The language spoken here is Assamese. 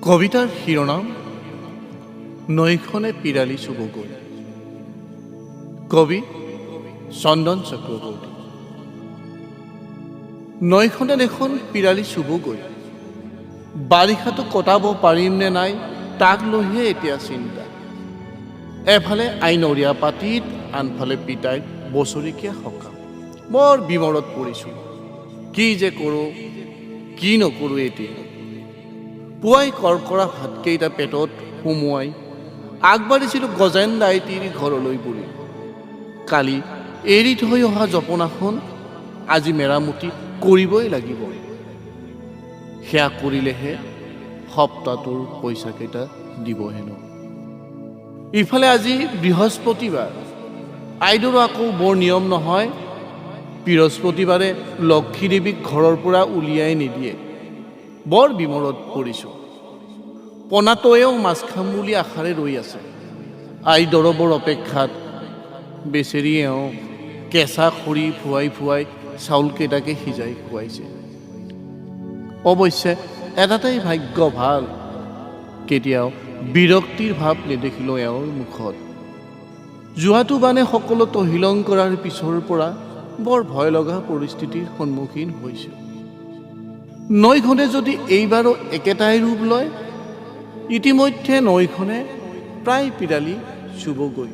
কবিতাৰ শিৰোনাম নৈখনে পিৰালি চুবগৈ। কবি চন্দন চক্ৰৱৰ্তী। নৈখনে দেখোন পিৰালি চুবগৈ, বাৰিষাটো কটাব পাৰিম নে নাই তাক লৈহে এতিয়া চিন্তা। এফালে আইনৰীয়া পাতিত, আনফালে পিতাইৰ বছৰেকীয়া সকাম। বৰ বিমৰত পৰিছোঁ, কি যে কৰোঁ কি নকৰোঁ এতিয়া। পুৱাই কৰ্কৰা ভাতকেইটা পেটত সুমুৱাই আগবাঢ়িছিলোঁ গজেন দাইটিৰ ঘৰলৈ বুলি। কালি এৰি থৈ অহা জপনাখন আজি মেৰামতি কৰিবই লাগিব। সেয়া কৰিলেহে সপ্তাহটোৰ পইচাকেইটা দিব হেনো। ইফালে আজি বৃহস্পতিবাৰ, আইদেউৰো আকৌ বৰ নিয়ম নহয়, বৃহস্পতিবাৰে লক্ষী দেৱীক ঘৰৰ পৰা উলিয়াই নিদিয়ে। বৰ বিমৰত পৰিছোঁ। পনাটয়েও মাছ খাম বুলি আশাৰে ৰৈ আছে আই দৰবৰ অপেক্ষাত। বেচেৰি এওঁ কেঁচা খৰি ফুৱাই ফুৱাই চাউলকেইটাকে সিজাই খুৱাইছে। অৱশ্যে এটাতেই ভাগ্য ভাল, কেতিয়াও বিৰক্তিৰ ভাৱ নেদেখিলোঁ এওঁৰ মুখত। যোৱাটো বানে সকলো তহিলং কৰাৰ পিছৰ পৰা বৰ ভয় লগা পৰিস্থিতিৰ সন্মুখীন হৈছোঁ। নৈখনে যদি এইবাৰো একেটাই ৰূপ লয়, ইতিমধ্যে নৈখনে প্ৰায় পিৰালি চুবগৈ।